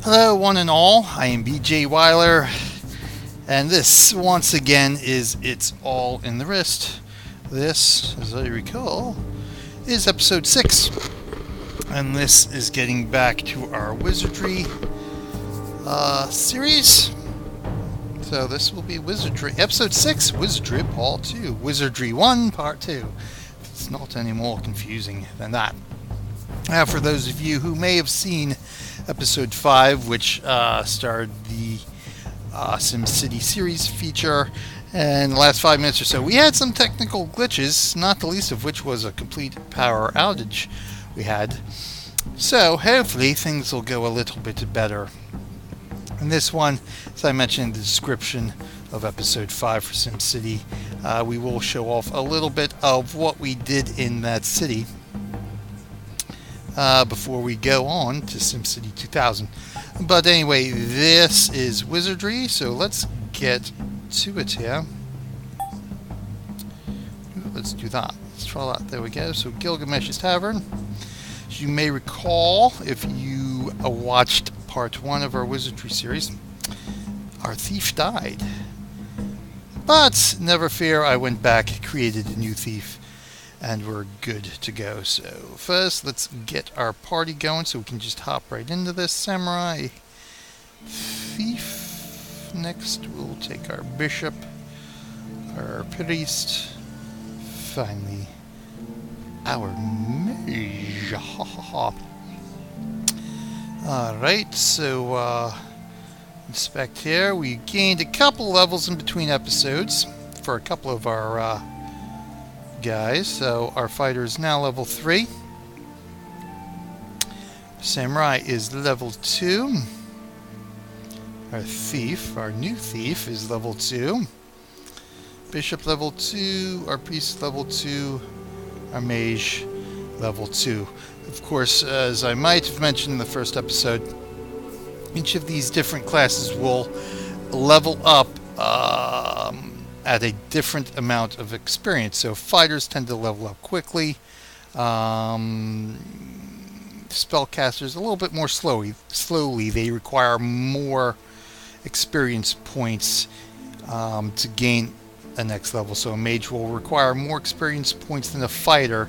Hello, one and all. I am BJ Weiler, and this, once again, is It's All in the Wrist. This, as I recall, is episode 6, and this is getting back to our Wizardry series. So this will be Wizardry, episode 6, Wizardry Part 2, Wizardry 1, Part 2. It's not any more confusing than that. Now, for those of you who may have seen episode 5, which starred the SimCity series feature, and the last 5 minutes or so, we had some technical glitches, not the least of which was a complete power outage we had. So, hopefully, things will go a little bit better. In this one, as I mentioned in the description of episode 5 for SimCity, we will show off a little bit of what we did in that city before we go on to SimCity 2000. But anyway, this is Wizardry, so let's get to it here. Let's do that. Let's try that. There we go. So Gilgamesh's Tavern. As you may recall, if you watched part 1 of our Wizardry series, our thief died. But never fear, I went back, created a new thief, and we're good to go. So first, let's get our party going so we can just hop right into this. Samurai, thief. Next, we'll take our bishop, our priest, finally, our mage. Alright, so inspect here. We gained a couple levels in between episodes for a couple of our guys. So our fighter is now level 3. Samurai is level 2. Our thief, our new thief, is level 2. Bishop level 2. Our priest level 2. Our mage level 2. Of course, as I might have mentioned in the first episode, each of these different classes will level up at a different amount of experience. So fighters tend to level up quickly. Spellcasters a little bit more slowly. They require more experience points to gain a next level. So a mage will require more experience points than a fighter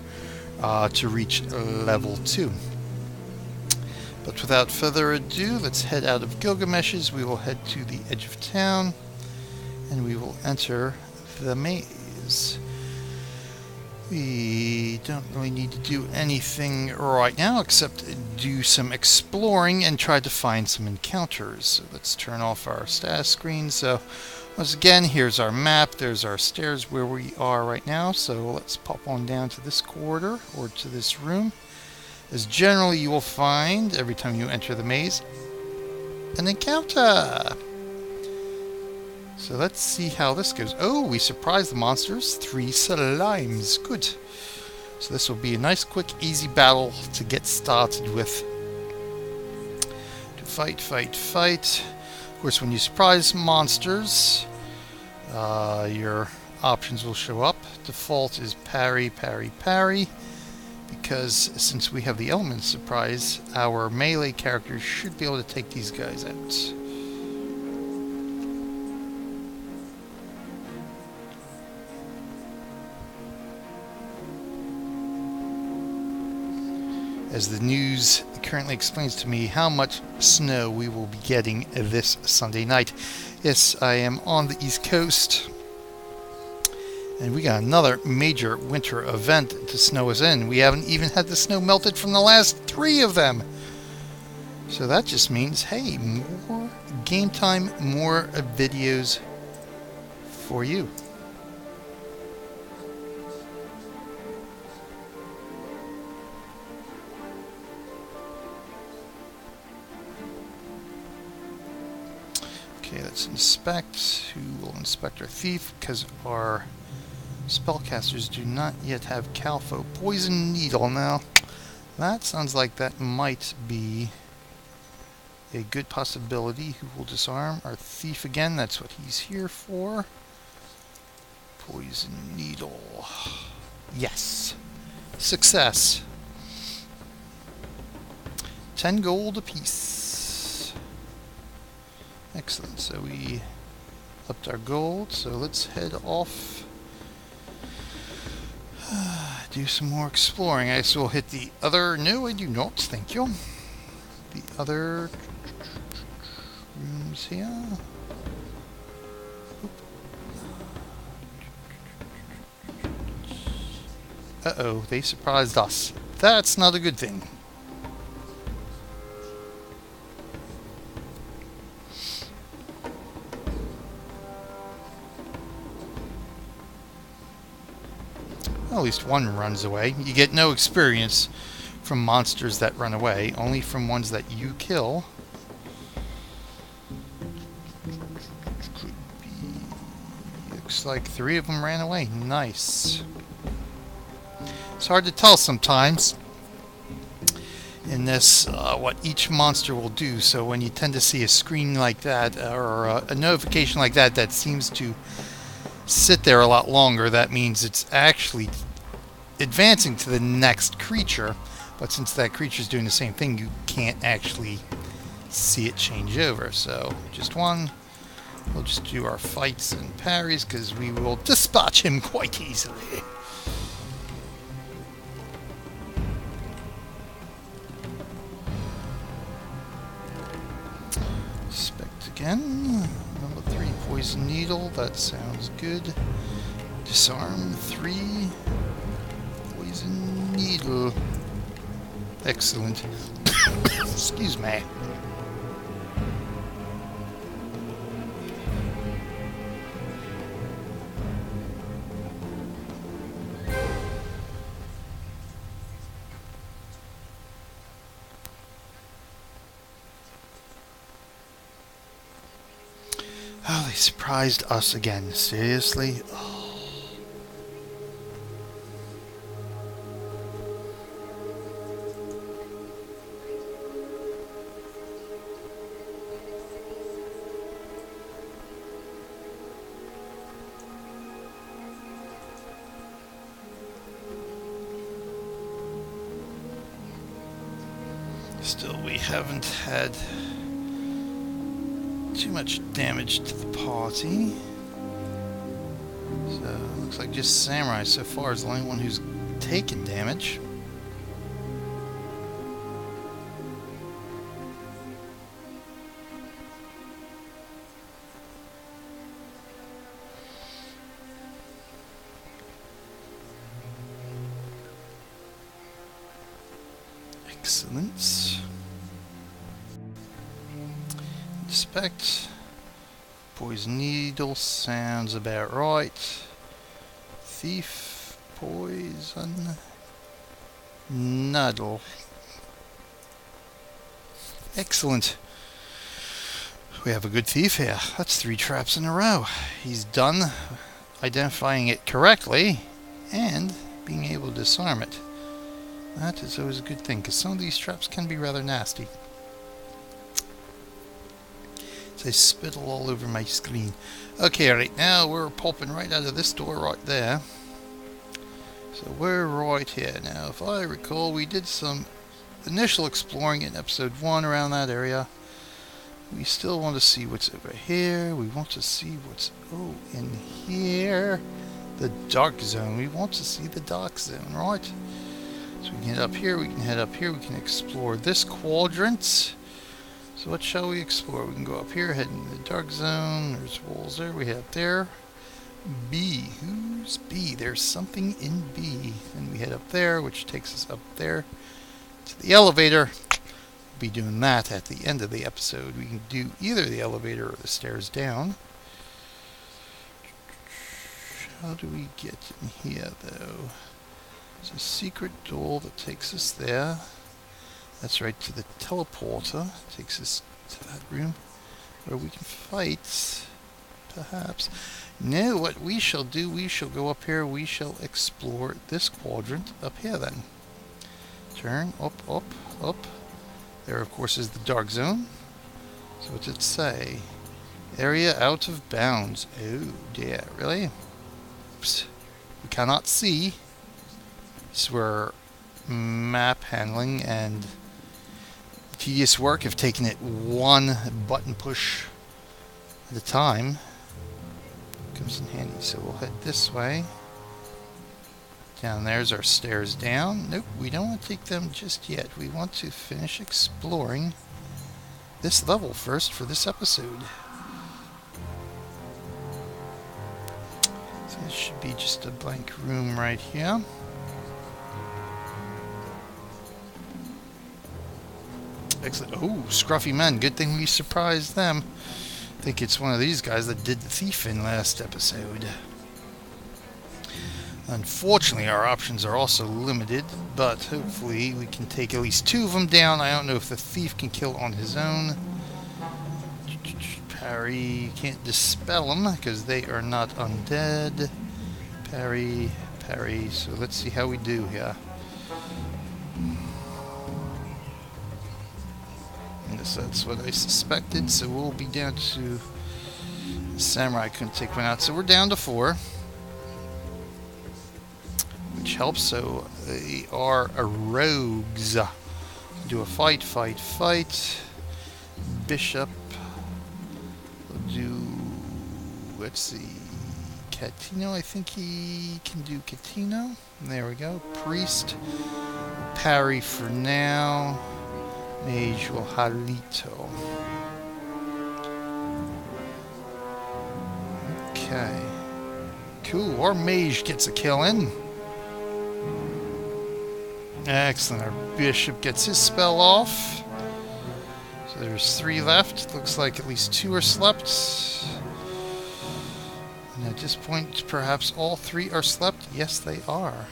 to reach level 2. But without further ado, let's head out of Gilgamesh's. We will head to the edge of town, and we will enter the maze. We don't really need to do anything right now except do some exploring and try to find some encounters. So let's turn off our status screen. So once again, here's our map. There's our stairs where we are right now. So let's pop on down to this corridor or to this room. As generally you will find, every time you enter the maze, an encounter. So let's see how this goes. Oh, we surprised the monsters. 3 slimes. Good. So this will be a nice, quick, easy battle to get started with. To fight. Of course, when you surprise monsters, your options will show up. Default is parry, because since we have the element surprise, our melee characters should be able to take these guys out. As the news currently explains to me how much snow we will be getting this Sunday night. Yes, I am on the East Coast, and we got another major winter event to snow us in. We haven't even had the snow melted from the last 3 of them. So that just means, hey, more game time, more videos for you. Okay, let's inspect. Who will inspect our thief? Because our spellcasters do not yet have Calfo. Poison Needle. Now, that sounds like that might be a good possibility. Who will disarm? Our thief again. That's what he's here for. Poison Needle. Yes. Success. 10 gold apiece. Excellent. So we upped our gold. So let's head off. Do some more exploring. I guess we'll hit the other... No, I do not. Thank you. The other rooms here. Uh-oh, they surprised us. That's not a good thing. Well, at least one runs away. You get no experience from monsters that run away, only from ones that you kill. Looks like 3 of them ran away. Nice. It's hard to tell sometimes in this what each monster will do. So when you tend to see a screen like that or a notification like that that seems to sit there a lot longer, that means it's actually advancing to the next creature. But since that creature is doing the same thing, you can't actually see it change over. So just one. We'll just do our fights and parries because we will dispatch him quite easily. Again, number 3, poison needle. That sounds good. Disarm 3, poison needle. Excellent. Excuse me. Oh, they surprised us again. Seriously? Oh. Still, we haven't had too much damage to the party. So, it looks like just Samurai so far is the only one who's taken damage. Excellent. Inspect. Poison needle sounds about right. Thief, poison, needle. Excellent. We have a good thief here. That's 3 traps in a row. He's done identifying it correctly and being able to disarm it. That is always a good thing, because some of these traps can be rather nasty. So I spittle all over my screen. Okay, right now we're popping right out of this door right there. So we're right here. Now, if I recall, we did some initial exploring in episode 1 around that area. We still want to see what's over here. We want to see what's in here. The dark zone. We want to see the dark zone, right? So we can head up here, we can head up here, we can explore this quadrant. So what shall we explore? We can go up here, head into the dark zone. There's walls there, we head up there. B. Who's B? There's something in B. Then we head up there, which takes us up there to the elevator. We'll be doing that at the end of the episode. We can do either the elevator or the stairs down. How do we get in here, though? There's a secret door that takes us there. That's right, to the teleporter. Takes us to that room where we can fight, perhaps. No, what we shall do, we shall go up here. We shall explore this quadrant up here then. Turn, up, up, up. There, of course, is the dark zone. So what's it say? Area out of bounds. Oh dear, really? Oops. We cannot see. This is where map handling and tedious work have taken it one button push at a time comes in handy. So we'll head this way. Down there's our stairs down. Nope, we don't want to take them just yet. We want to finish exploring this level first for this episode. So this should be just a blank room right here. Excellent. Oh, scruffy men. Good thing we surprised them. I think it's one of these guys that did the thief in last episode. Unfortunately, our options are also limited, but hopefully we can take at least 2 of them down. I don't know if the thief can kill on his own. Parry, can't dispel them because they are not undead. Parry, parry. So let's see how we do here. Yes, that's what I suspected. So we'll be down to Samurai couldn't take one out, so we're down to 4. Which helps, so they are rogues. Do a fight, fight, fight. Bishop. We'll do, let's see, Catino, I think he can do Catino. There we go. Priest. Parry for now. Mage will Halito. Okay. Cool, our mage gets a kill in. Excellent. Our bishop gets his spell off. So there's 3 left. Looks like at least 2 are slept. And at this point, perhaps all 3 are slept. Yes, they are.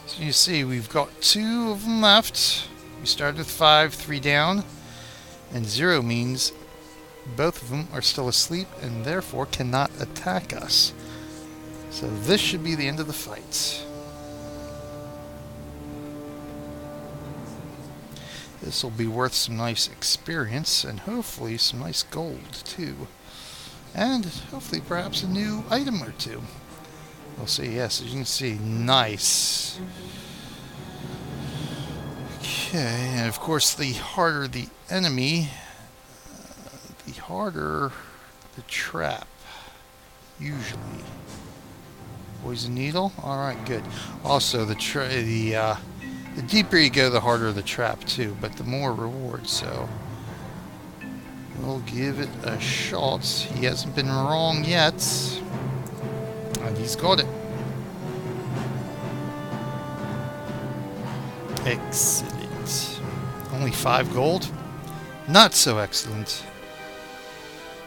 So you see, we've got 2 of them left. We started with 5, 3 down. And 0 means both of them are still asleep and therefore cannot attack us. So this should be the end of the fight. This will be worth some nice experience and hopefully some nice gold too. And hopefully perhaps a new item or 2. We'll see. Yes, as you can see, nice. Okay, and of course the harder the enemy, the harder the trap, usually. Poison needle? Alright, good. Also, the deeper you go, the harder the trap, too, but the more reward, so we'll give it a shot. He hasn't been wrong yet, and he's got it. Excellent. Only 5 gold? Not so excellent.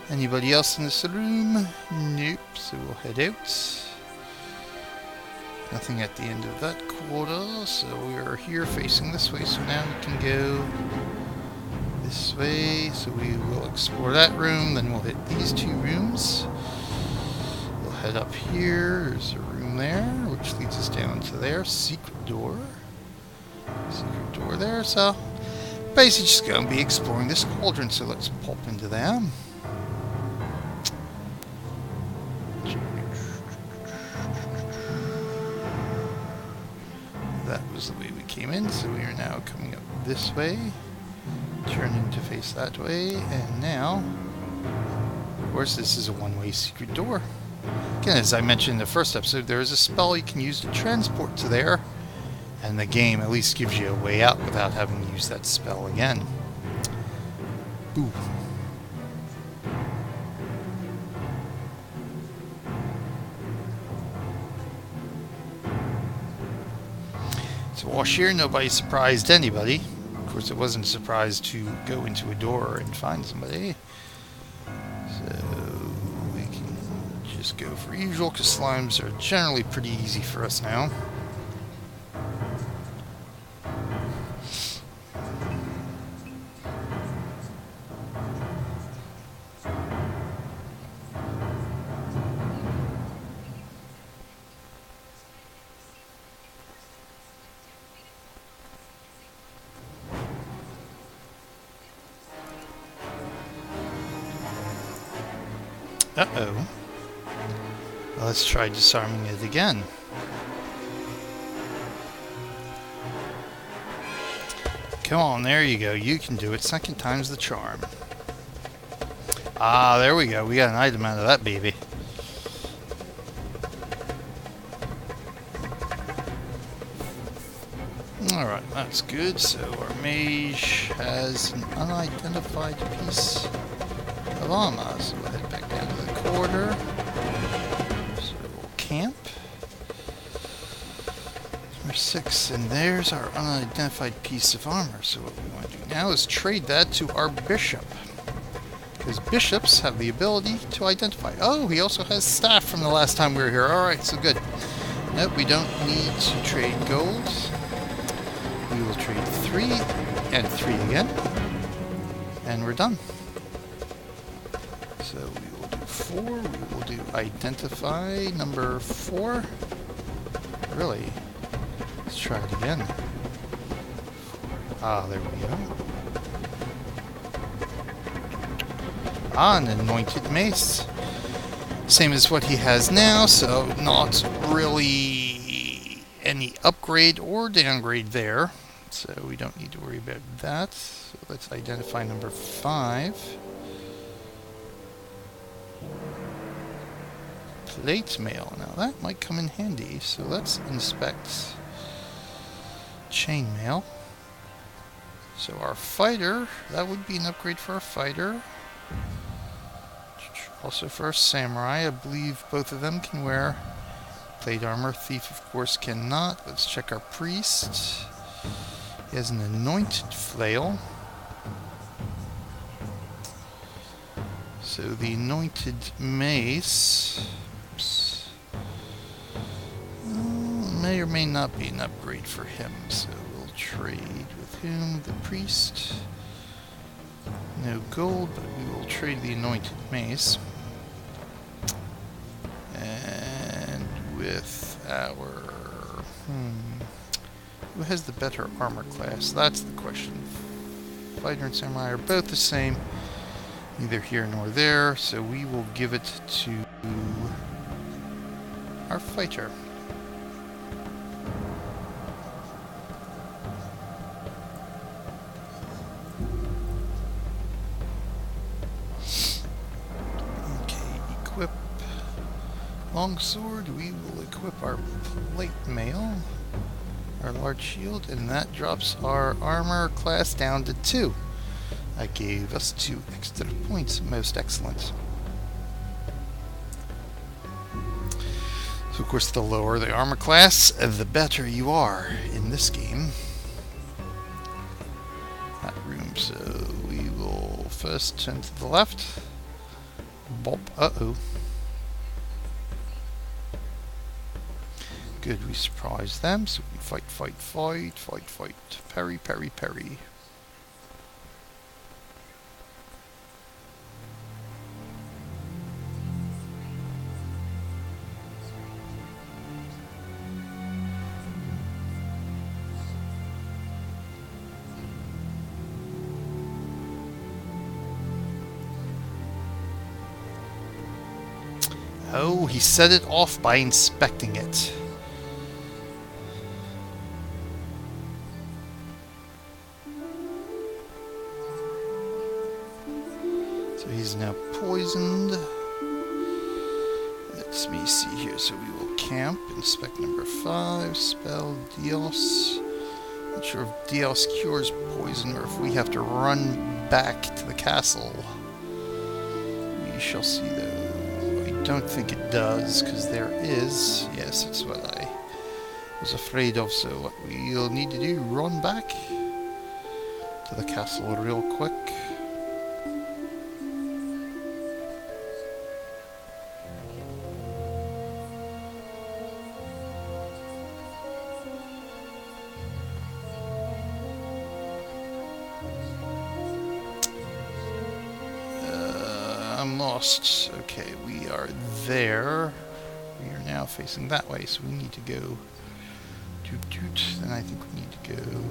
Anybody else in this room? Nope, so we'll head out. Nothing at the end of that quarter, so we are here facing this way, so now we can go this way. So we will explore that room, then we'll hit these 2 rooms. We'll head up here. There's a room there, which leads us down to there. Secret door. Secret door there, so basically just going to be exploring this cauldron, so let's pop into there. That was the way we came in, so we are now coming up this way, turning to face that way, and now, of course, this is a one-way secret door. Again, as I mentioned in the first episode, there is a spell you can use to transport to there, and the game at least gives you a way out without having to use that spell again. Ooh. So while here, nobody surprised anybody. Of course, it wasn't a surprise to go into a door and find somebody. So we can just go for usual, because slimes are generally pretty easy for us now. Uh-oh. Well, let's try disarming it again. Come on, there you go. You can do it. Second time's the charm. Ah, there we go. We got an item out of that baby. Alright, that's good. So our mage has an unidentified piece of armor. So we'll head back down to the corridor. So we'll camp. Number 6, and there's our unidentified piece of armor. So what we want to do now is trade that to our bishop. Because bishops have the ability to identify. Oh, he also has staff from the last time we were here. Alright, so good. Nope, we don't need to trade gold. We will trade 3 and 3 again. And we're done. So we will do 4. We will do identify number 4. Really? Let's try it again. Ah, there we go. Ah, an anointed mace. Same as what he has now, so not really any upgrade or downgrade there. So we don't need to worry about that. So let's identify number 5. Plate mail. Now that might come in handy. So let's inspect chainmail. So our fighter, that would be an upgrade for our fighter. Also for our samurai, I believe both of them can wear plate armor. Thief, of course, cannot. Let's check our priest. He has an anointed flail. So the anointed mace may or may not be an upgrade for him. So we'll trade with him, the priest. No gold, but we will trade the anointed mace. And with our... who has the better armor class? That's the question. Fighter and samurai are both the same. Neither here nor there, so we will give it to our fighter. Equip longsword. We will equip our plate mail, our large shield, and that drops our armor class down to 2. That gave us 2 extra points. Most excellent. So of course, the lower the armor class, the better you are in this game. That room. So we will first turn to the left. Bop. Uh-oh. Good, we surprised them, so we fight, fight, fight, fight, fight. Parry, parry, parry. Oh, he set it off by inspecting it. So he's now poisoned. Let me see here. So we will camp, inspect number 5, spell Dios. Not sure if Dios cures poison or if we have to run back to the castle. We shall see though. Don't think it does, because there is... Yes, it's what I was afraid of, so what we'll need to do, run back to the castle real quick. I'm lost. Okay, we are there. We are now facing that way, so we need to go doot doot, and I think we need to go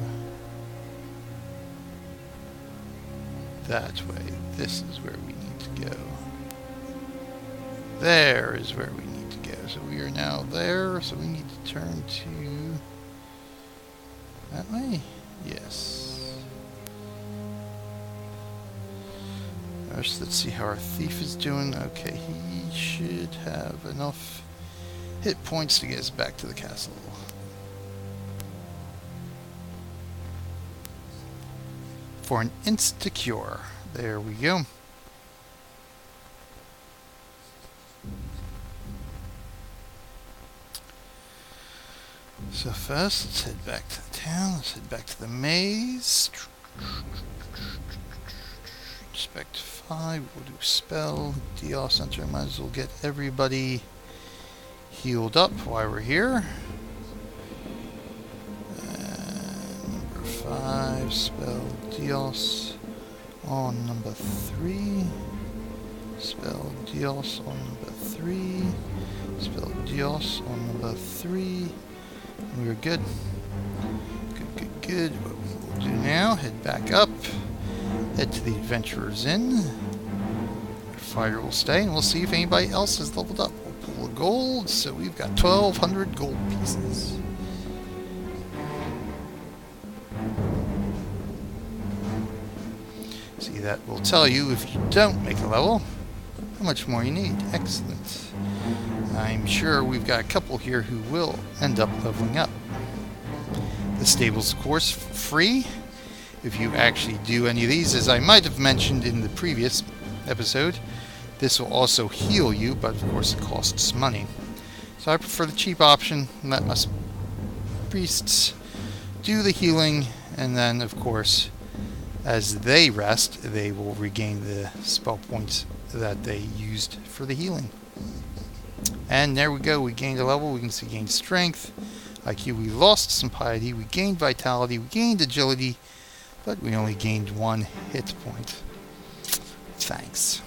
that way. This is where we need to go. There is where we need to go. So we are now there, so we need to turn to that way. Yes. First, let's see how our thief is doing. Okay, he should have enough hit points to get us back to the castle. For an insta-cure. There we go. So first, let's head back to the town. Let's head back to the maze. Inspect 5. We'll do spell. DR Center. Might as well get everybody healed up while we're here. Number 5. Spell Dios on number 3. Spell Dios on number 3. Spell Dios on number 3. We're good. Good. What we'll do now, head back up. Head to the Adventurer's Inn. Our fighter will stay, and we'll see if anybody else is leveled up. We'll pull the gold, so we've got 1,200 gold pieces. See, that will tell you if you don't make a level, how much more you need. Excellent. I'm sure we've got a couple here who will end up leveling up. The stable's, of course, free. If you actually do any of these, as I might have mentioned in the previous episode, this will also heal you, but of course it costs money. So I prefer the cheap option. Let my priests do the healing, and then of course as they rest, they will regain the spell points that they used for the healing. And there we go, we gained a level. We can see gained strength, IQ, we lost some piety, we gained vitality, we gained agility, but we only gained 1 hit point. Thanks.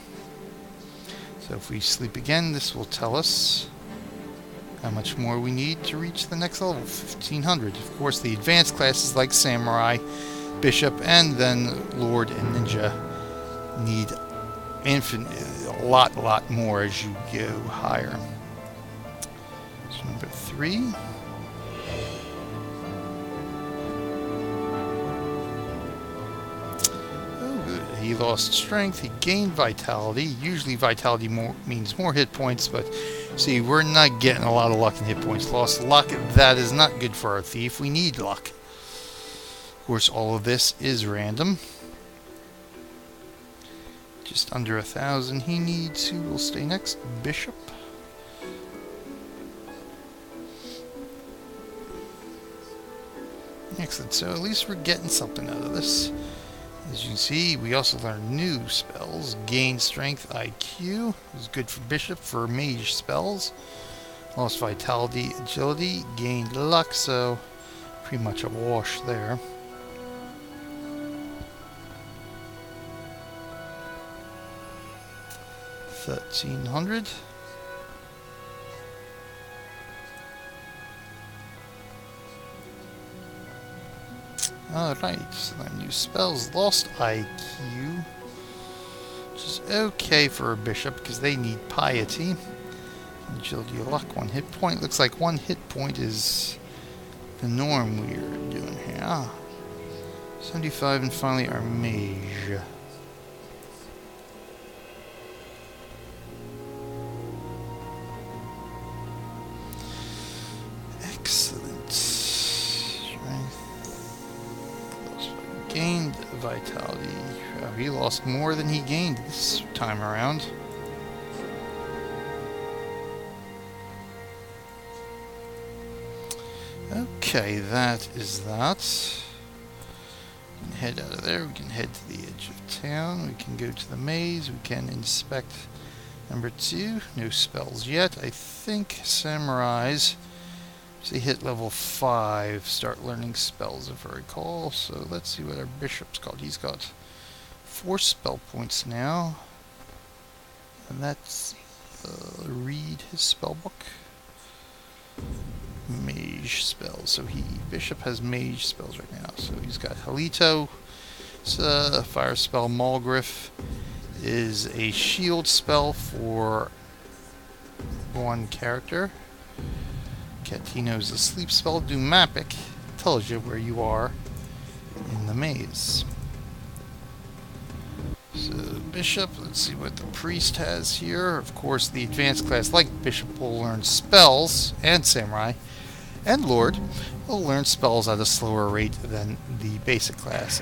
So if we sleep again, this will tell us how much more we need to reach the next level, 1,500. Of course, the advanced classes like Samurai, Bishop, and then Lord and Ninja need a lot more as you go higher. So number 3. He lost strength, he gained vitality. Usually vitality means more hit points, but see, we're not getting a lot of luck and hit points. Lost luck, that is not good for our thief. We need luck. Of course, all of this is random. Just under 1,000 he needs. Who will stay next? Bishop. Excellent, so at least we're getting something out of this. As you can see, we also learned new spells. Gain strength, IQ. Is good for Bishop for mage spells. Lost vitality, agility. Gained luck, so pretty much a wash there. $1,300. Alright, so then new spells. Lost IQ, which is okay for a bishop because they need piety. Agility, luck, 1 hit point. Looks like 1 hit point is the norm we're doing here. 75, and finally our mage. Excellent. Gained vitality. He lost more than he gained this time around. Okay, that is that. We can head out of there. We can head to the edge of town. We can go to the maze. We can inspect number 2. No spells yet. I think samurais, they hit level 5, start learning spells if I recall. So let's see what our bishop's called. He's got 4 spell points now. And that's read his spell book. Mage spells. So bishop has mage spells right now. So he's got Halito. It's a fire spell. Malgriff is a shield spell for 1 character. Catino's a sleep spell. Dumapic tells you where you are in the maze. So, Bishop, let's see what the Priest has here. Of course, the advanced class, like Bishop, will learn spells, and Samurai, and Lord will learn spells at a slower rate than the basic class.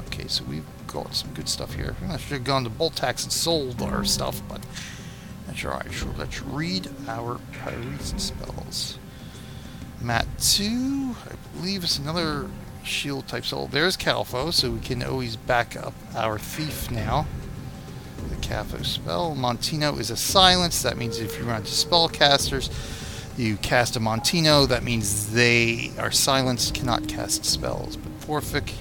Okay, so we've got some good stuff here. I should have gone to Bolt Tax and sold our stuff, but that's alright. Sure, let's read our Priest spells. Mat 2, I believe, is another shield type soul. There's Calfo, so we can always back up our thief now. The Calfo spell. Montino is a silence. That means if you run into spellcasters, you cast a Montino. That means they are silenced, cannot cast spells. But Forfic,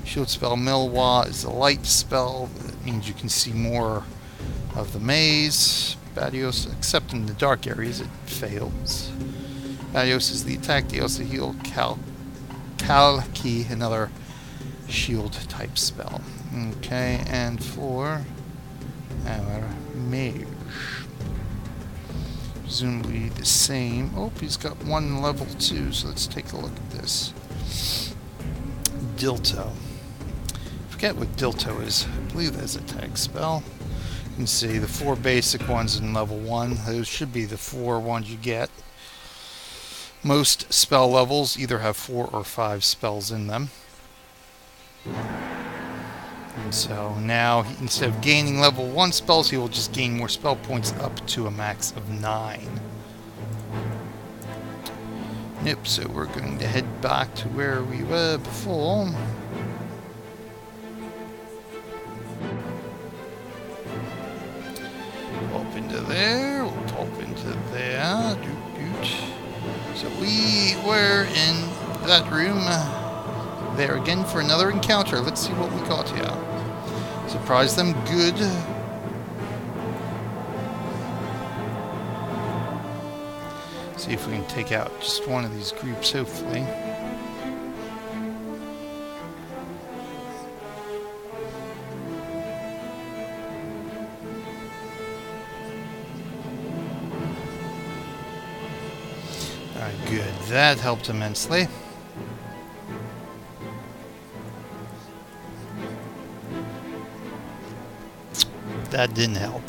shield spell. Milwa is a light spell. That means you can see more of the maze. Badios, except in the dark areas, it fails. Badios is the attack. They also heal. Kalki, another shield type spell. Okay, and for our mage, presumably the same. Oh, he's got one level 2, so let's take a look at this. Dilto. Forget what Dilto is. I believe that's a tag spell. You can see the 4 basic ones in level 1. Those should be the 4 ones you get. Most spell levels either have 4 or 5 spells in them. And so now, instead of gaining level 1 spells, he will just gain more spell points up to a max of 9. Yep, so we're going to head back to where we were before. Pop into there, we'll pop into there. So we were in that room there again for another encounter. Let's see what we got here. Surprise them good. See if we can take out just one of these groups, hopefully. Good, that helped immensely. That didn't help.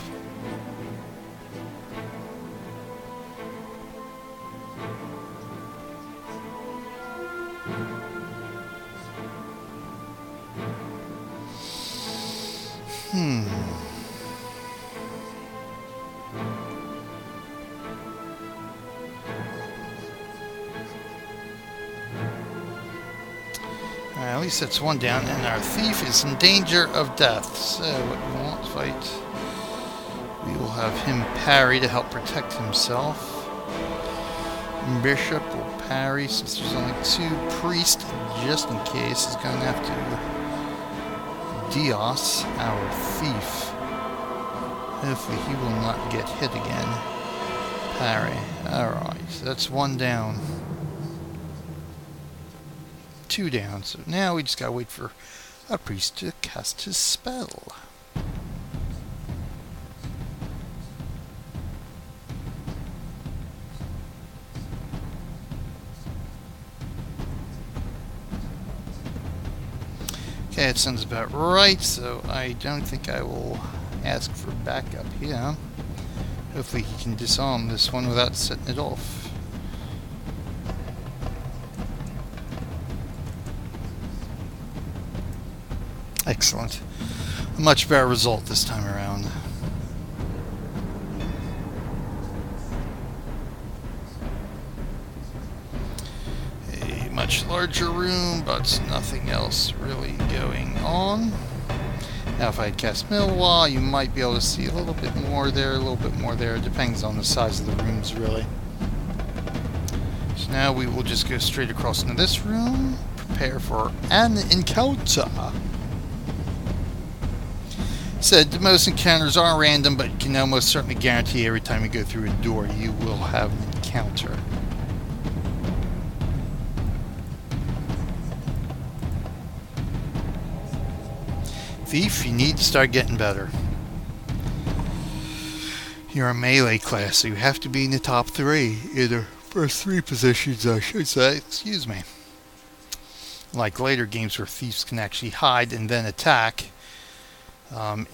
At least that's one down, and our thief is in danger of death. So what we won't fight, we will have him parry to help protect himself. Bishop will parry since there's only 2 priests, just in case. He's going to have to Dios our thief. Hopefully he will not get hit again. Parry. Alright, so that's 1 down. 2 down, so now we just gotta wait for a priest to cast his spell. Okay, it sounds about right, so I don't think I will ask for backup here. Hopefully he can disarm this one without setting it off. Excellent. A much better result this time around. A much larger room, but nothing else really going on. Now if I cast Milwa, you might be able to see a little bit more there, a little bit more there. It depends on the size of the rooms, really. So now we will just go straight across into this room. Prepare for an encounter. Said most encounters are random, but you can almost certainly guarantee every time you go through a door you will have an encounter. Thief, you need to start getting better. You're a melee class, so you have to be in the top 3. In the first 3 positions, I should say. Excuse me. Like later games where thieves can actually hide and then attack.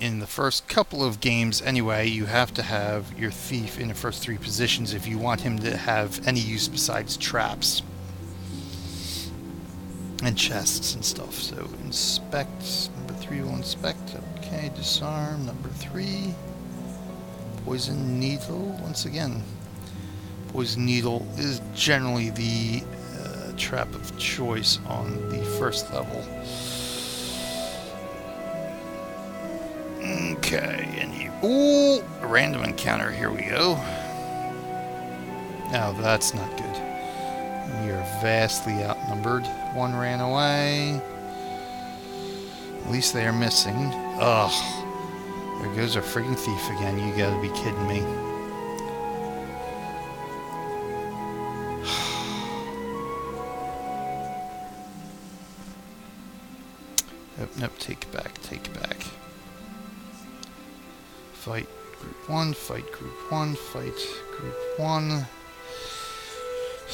In the first couple of games anyway, you have to have your thief in the first 3 positions if you want him to have any use besides traps and chests and stuff. So inspect, number 3 will inspect. Okay, disarm, number 3. Poison needle, once again. Poison needle is generally the trap of choice on the first level. Okay, and ooh, a random encounter, here we go. Oh, that's not good. We are vastly outnumbered. 1 ran away. At least they are missing. Ugh. There goes our friggin' thief again. You gotta be kidding me. Nope, take it back, take it back. Fight group 1, fight group 1, fight group 1.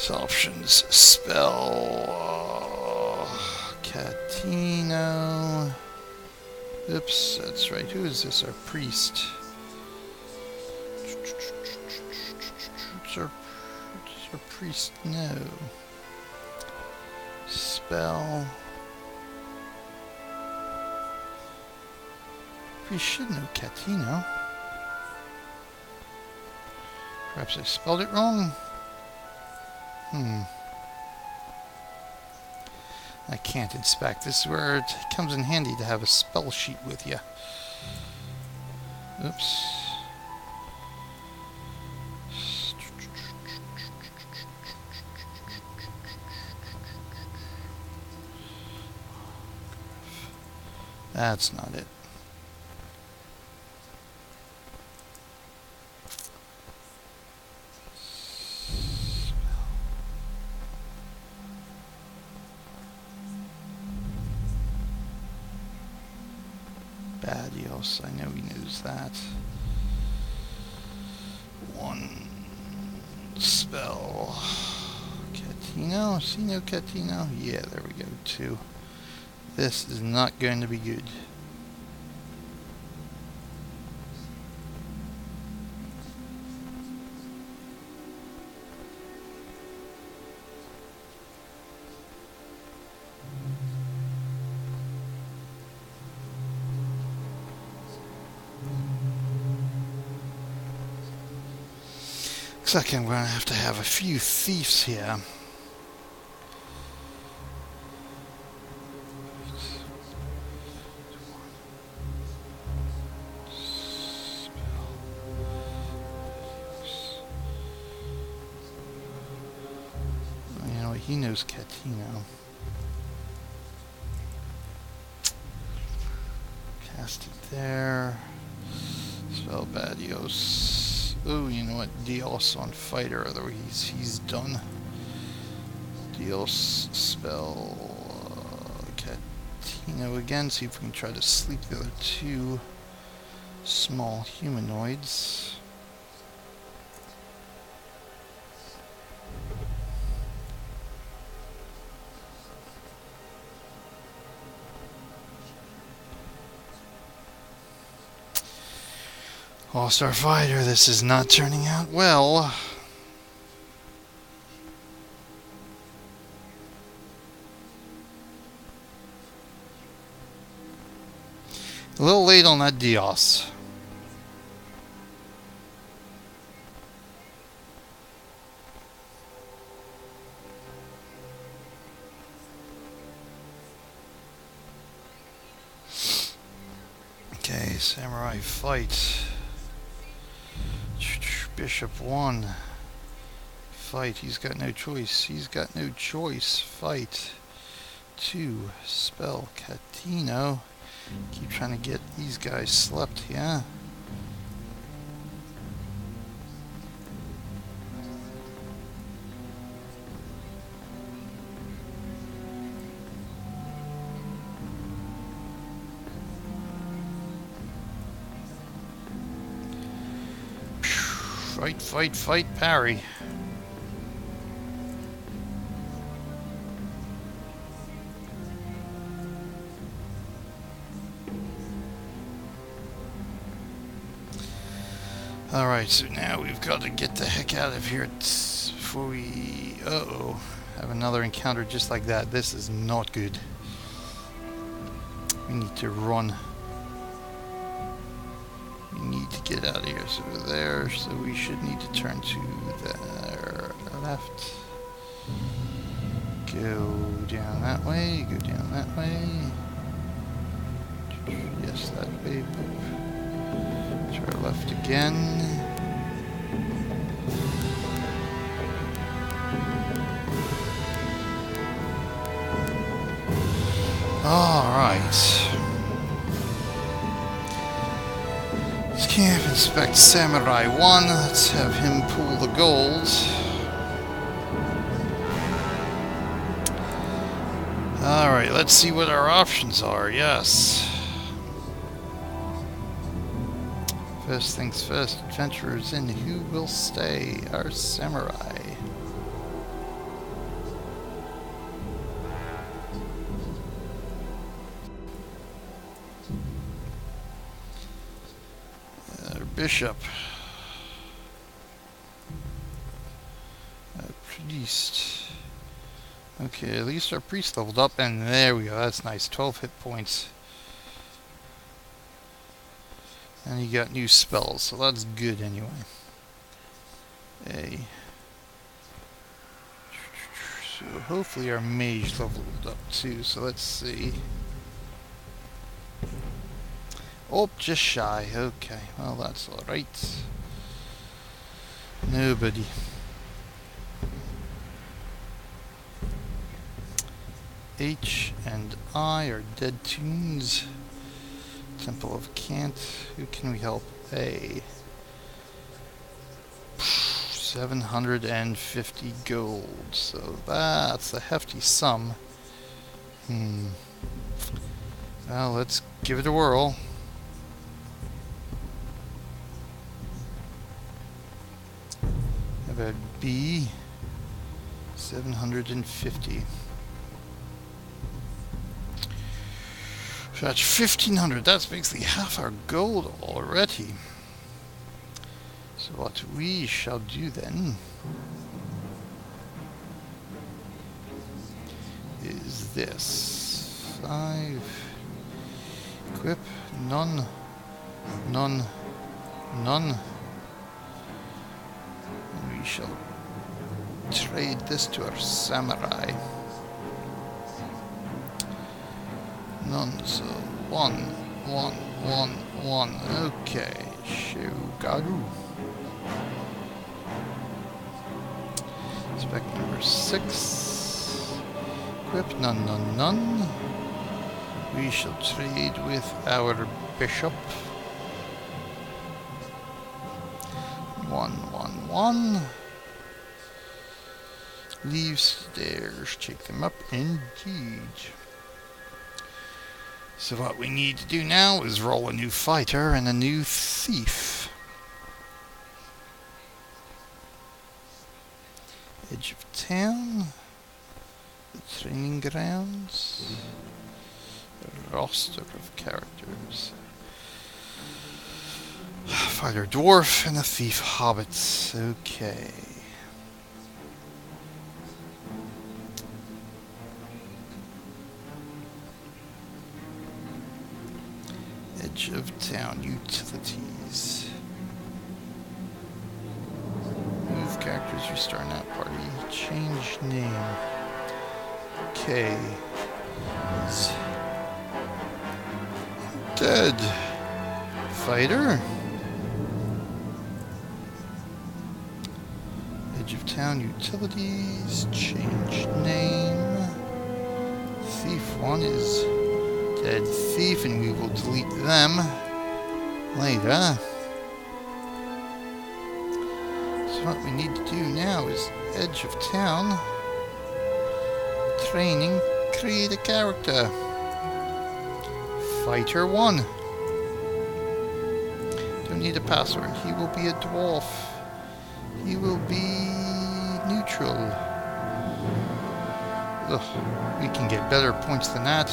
Options, spell, Catino. Oops, that's right. Who is this? Our priest. What's our priest? No. Spell. We should know Catino. Perhaps I spelled it wrong. I can't inspect. This is where it comes in handy to have a spell sheet with you. Oops. That's not it. Badios, I know he knows that. 1 spell. Catino? See no Catino? Yeah, there we go. 2. This is not going to be good. Looks like I'm going to have a few thieves here. You know what? He knows Catino. Cast it there. Spell Badios. Oh, you know what? Dios on fighter, otherwise he's done. Dios spell Catino again. See if we can try to sleep the other 2 small humanoids. All-Star Fighter, this is not turning out well. A little late on that Dios. Okay, Samurai fight. Bishop 1. Fight. He's got no choice. He's got no choice. Fight. 2. Spell Catino. Keep trying to get these guys slept here. Fight, fight, fight, parry. Alright, so now we've got to get the heck out of here before we... Uh-oh. Have another encounter just like that. This is not good. We need to run. We need to get out of here. So we're there, so we should need to turn to the left. Go down that way, go down that way. Yes, that way. To our left again. Alright. Let's camp, inspect Samurai 1. Let's have him pull the gold. Alright, let's see what our options are. Yes. First things first, adventurers in. Who will stay? Our samurai. Our bishop. Our priest. Okay, at least our priest leveled up, and there we go. That's nice. 12 hit points. And he got new spells, so that's good anyway. So hopefully our mage leveled up too, so let's see. Oh, just shy. Okay, well that's alright. Nobody. H and I are dead tunes. Temple of Cant. Who can we help? A 750 gold. So that's a hefty sum. Well, let's give it a whirl. How about B? 750. That's 1,500. That's basically half our gold already. So what we shall do then is this. 5. Equip. None. None. None. And we shall trade this to our samurai. None, so 1, 1, 1, 1. Okay, Shugaru. Spec number 6. Equip, none, none, none. We shall trade with our bishop. 1, 1, 1. Leave stairs, take them up, indeed. So what we need to do now is roll a new fighter and a new thief. Edge of town. The training grounds. The roster of characters. Fighter dwarf and a thief hobbit. Okay. Edge of town utilities. Move characters, restart that party. Change name. K is dead. Fighter. Edge of town utilities. Change name. Thief 1 is dead thief, and we will delete them later. So what we need to do now is edge of town, training, create a character. Fighter 1. Don't need a password. He will be a dwarf. He will be neutral. Ugh, we can get better points than that.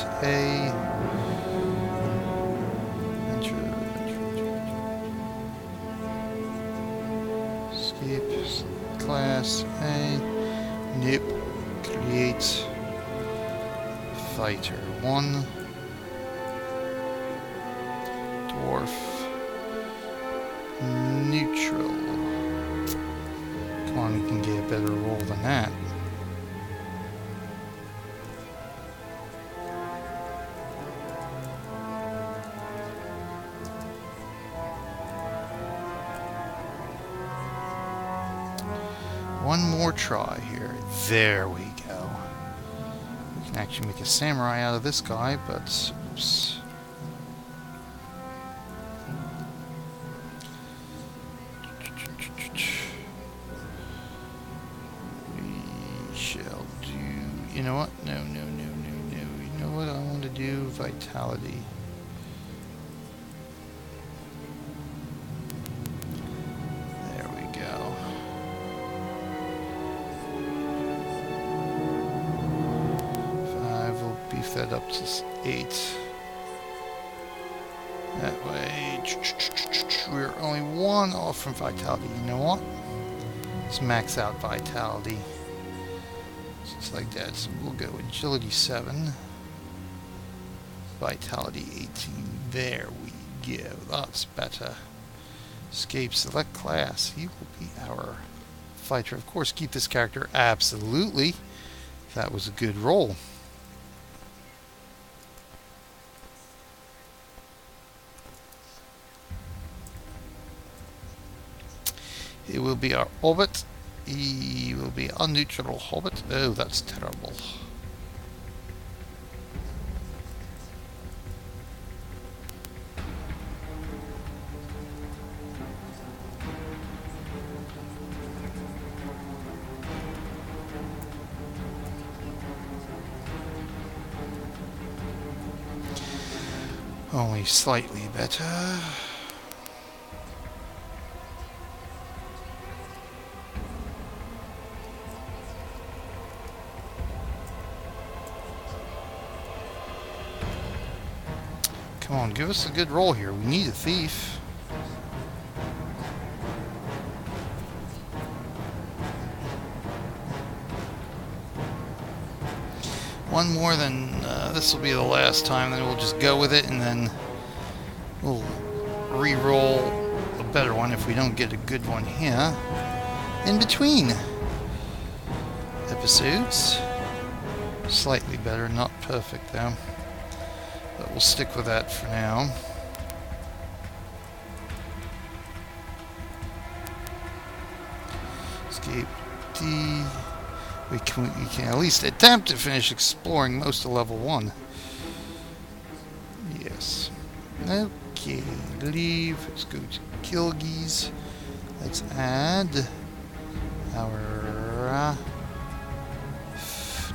Escape. Class A. Nope. Create. Fighter 1. Dwarf. Neutral. Come on, we can get a better roll than that. One more try here. There we go. We can actually make a samurai out of this guy, but oops. We shall do. You know what? No. You know what I want to do? Vitality. That up to 8. That way, we're only 1 off from vitality. You know what? Let's max out vitality. Just like that. So we'll go agility 7, vitality 18. There we go. That's better. Escape, select class. He will be our fighter. Of course, keep this character. Absolutely. That was a good roll. It will be our hobbit. He will be a neutral hobbit. Oh, that's terrible. Only slightly better. Come on, give us a good roll here. We need a thief. One more, then this will be the last time. Then we'll just go with it, and then we'll re-roll a better one if we don't get a good one here. In between episodes. Slightly better, not perfect though. But we'll stick with that for now. Escape D. We can at least attempt to finish exploring most of level 1. Yes. Okay, leave. Let's go to Kilgies. Let's add our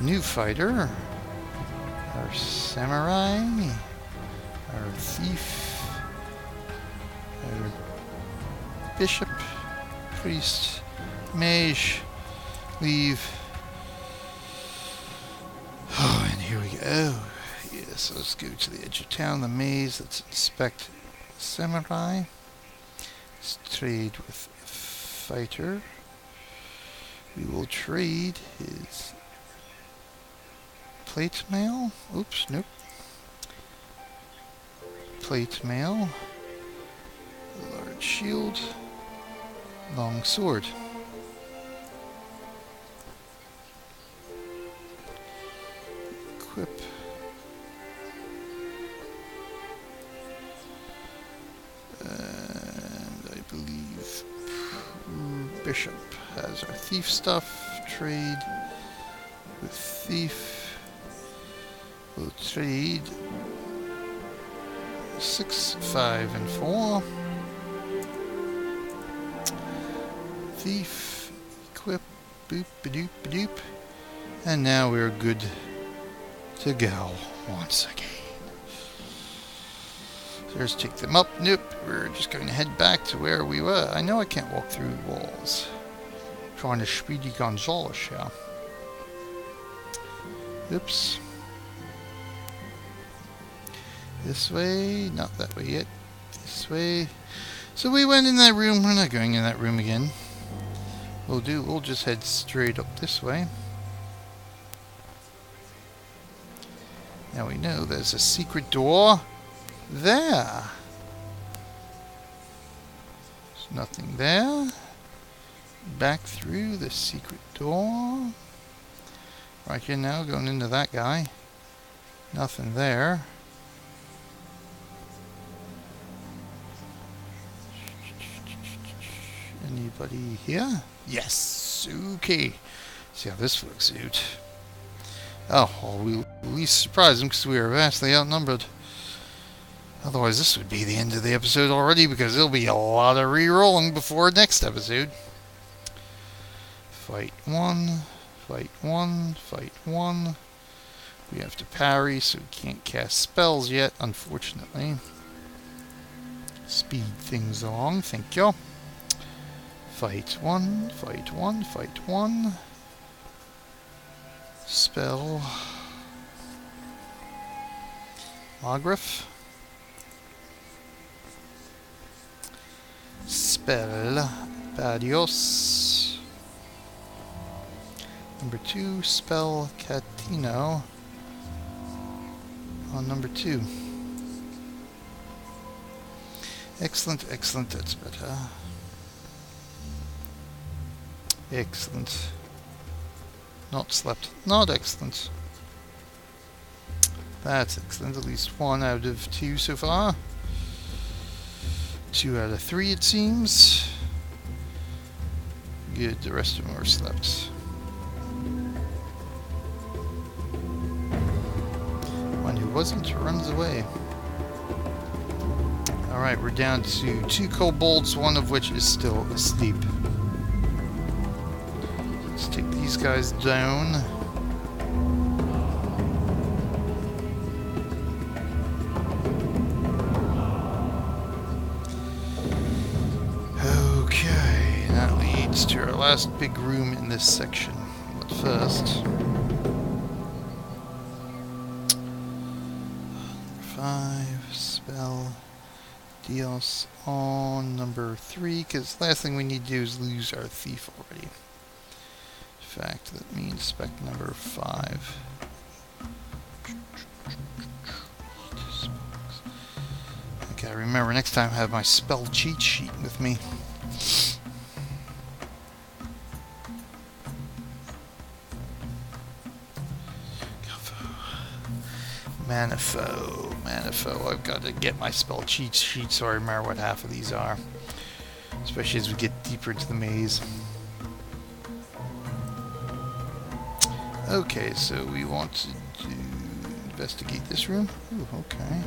new fighter. Our samurai, our thief, our bishop, priest, mage, leave. Oh, and here we go. Oh, yes, let's go to the edge of town, the maze. Let's inspect samurai. Let's trade with a fighter. We will trade his plate mail. Oops, nope. Plate mail. Large shield. Long sword. Equip. And I believe Bishop has our thief stuff. Trade with thief. We'll trade 6, 5, and 4. Thief, equip, boop, ba-doop, ba-doop. And now we're good to go once again. So let's take them up. Nope, we're just going to head back to where we were. I know I can't walk through walls. Trying to Speedy Gonzales here. Oops. This way, not that way yet. This way. So we went in that room. We're not going in that room again. We'll just head straight up this way. Now we know there's a secret door there. There's nothing there. Back through the secret door. Right here now, going into that guy. Nothing there. Anybody here? Yes. Okay. See how this works out. Oh, well, we'll at least surprise them because we are vastly outnumbered. Otherwise, this would be the end of the episode already because there'll be a lot of re-rolling before next episode. Fight one, fight one, fight one. We have to parry, so we can't cast spells yet, unfortunately. Speed things along, thank you. Fight one, fight one, fight one. Spell. Magriff. Spell. Badios. Number 2, spell Catino. On number 2. Excellent, excellent, that's better. Excellent. Not slept. Not excellent. That's excellent. At least 1 out of 2 so far. 2 out of 3 it seems. Good, the rest of them are slept. One who wasn't runs away. Alright, we're down to 2 kobolds, one of which is still asleep. Let's take these guys down. Okay, that leads to our last big room in this section. But first... 5, spell, Dios on number 3, because last thing we need to do is lose our thief already. In fact, that means spec number 5. Okay, remember next time I have my spell cheat sheet with me. Manifo. I've got to get my spell cheat sheet so I remember what half of these are. Especially as we get deeper into the maze. Okay, so we want to investigate this room. Ooh, okay.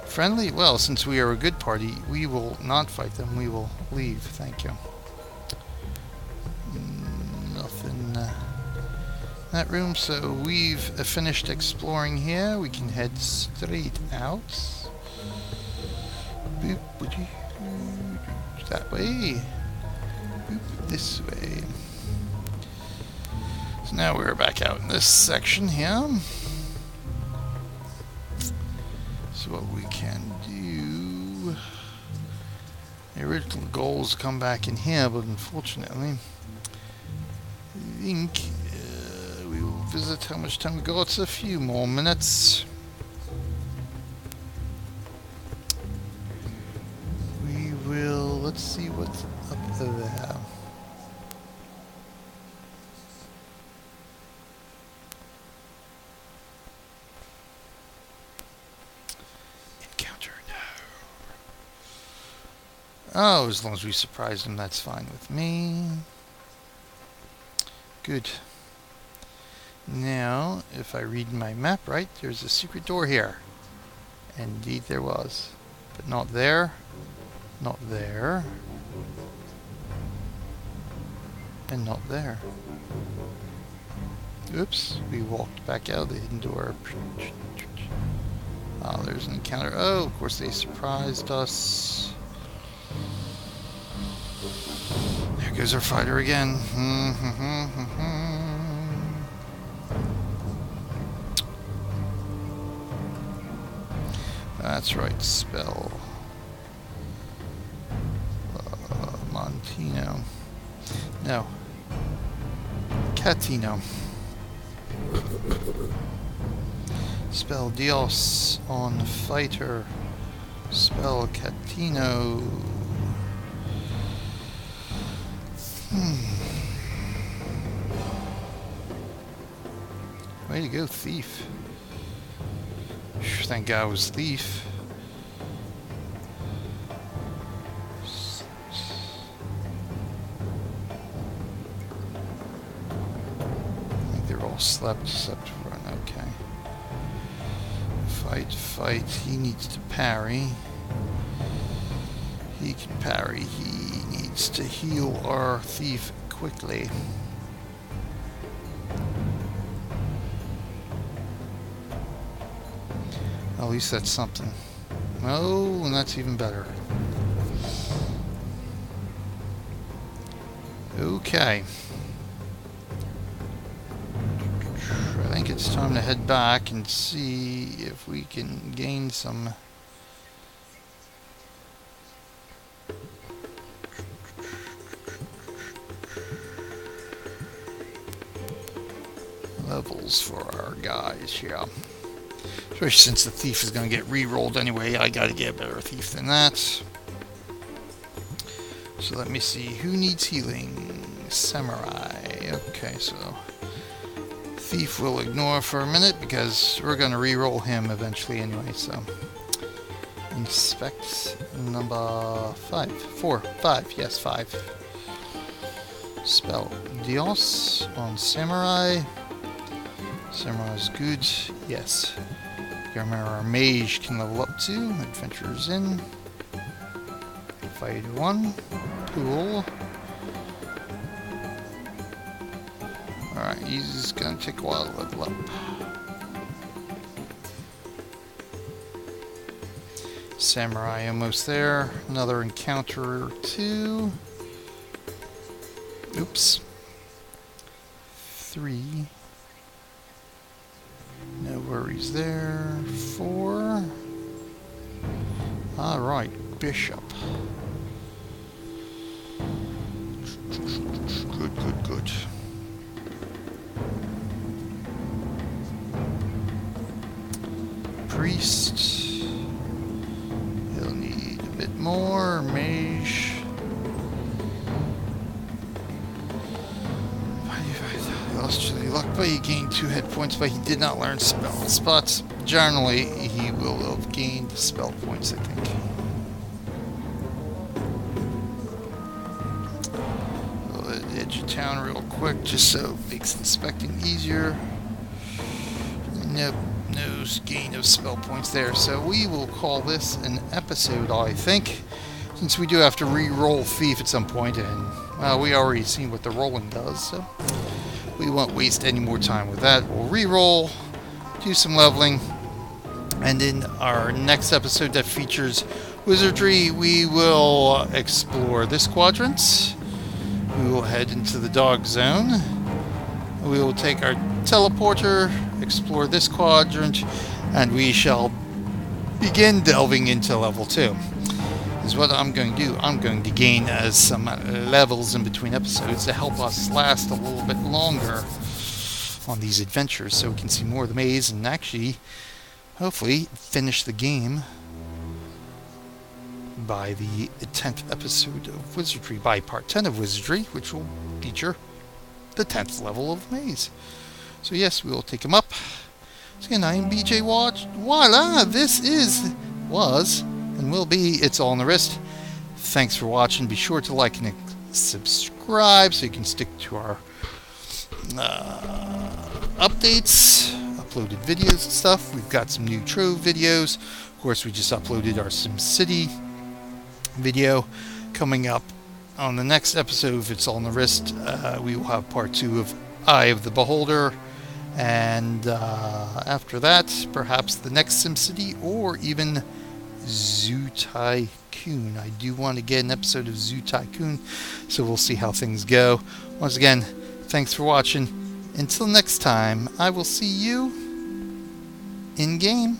Friendly? Well, since we are a good party, we will not fight them. We will leave. Thank you. Nothing in that room, so we've finished exploring here. We can head straight out. Boop, that way. Boop, this way. So now we're back out in this section here. So what we can do... The original goal is to come back in here, but unfortunately... I think we will visit how much time we got. It's a few more minutes. We will... Let's see what's up there. Encounter, no. Oh, as long as we surprise them, that's fine with me. Good. Now, if I read my map right, there's a secret door here. Indeed there was. But not there. Not there. And not there. Oops, we walked back out of the hidden door. Oh, there's an encounter. Oh, of course they surprised us. There goes our fighter again. That's right, spell. Tino. No. Catino. Spell Dios on fighter. Spell Catino. Way to go, thief. Thank God it was thief. I think they're all slept except for one. Okay. Fight, fight. He needs to parry. He can parry. He needs to heal our thief quickly. At least that's something. Oh, and that's even better. Okay. I think it's time to head back and see if we can gain some levels for our guys here. Especially since the thief is going to get re-rolled anyway, I gotta get a better thief than that. So let me see, who needs healing? Samurai. Okay, so thief will ignore for a minute because we're going to re-roll him eventually anyway, so. Inspect number 5. 4. 5. Yes, 5. Spell Dios on Samurai. Samurai good. Yes. Remember our mage can level up too. Adventurers in. Fight 1. Pool. Alright, he's gonna take a while to level up. Samurai almost there. Another encounter or 2. Oops. 3. No worries there. 4. Alright, Bishop. Good. Priest. He'll need a bit more. Mage. He lost chili luck, but he gained 2 hit points, but he did not learn spell spots. Generally, he will have gained spell points, I think. Edge of town real quick, just so it makes inspecting easier. Nope, no gain of spell points there. So we will call this an episode, I think, since we do have to re-roll Thief at some point, and well, we already seen what the rolling does, so we won't waste any more time with that. We'll re-roll, do some leveling, and in our next episode that features Wizardry, we will explore this quadrant. We will head into the dog zone. We will take our teleporter, explore this quadrant, and we shall begin delving into level 2. Is what I'm going to do. I'm going to gain some levels in between episodes to help us last a little bit longer on these adventures, so we can see more of the maze and actually, hopefully, finish the game by the 10th episode of Wizardry, by part 10 of Wizardry, which will feature the 10th level of Maze. So yes, we will take him up. So again, I am BJ Watch. Voila! This was, and will be, It's All in the Wrist. Thanks for watching. Be sure to like and subscribe so you can stick to our updates, uploaded videos and stuff. We've got some new Trove videos. Of course, we just uploaded our SimCity video. Coming up on the next episode of It's All in the Wrist, we will have part 2 of Eye of the Beholder, and after that, perhaps the next SimCity or even Zoo Tycoon. I do want to get an episode of Zoo Tycoon, so we'll see how things go. Once again, thanks for watching. Until next time, I will see you in game.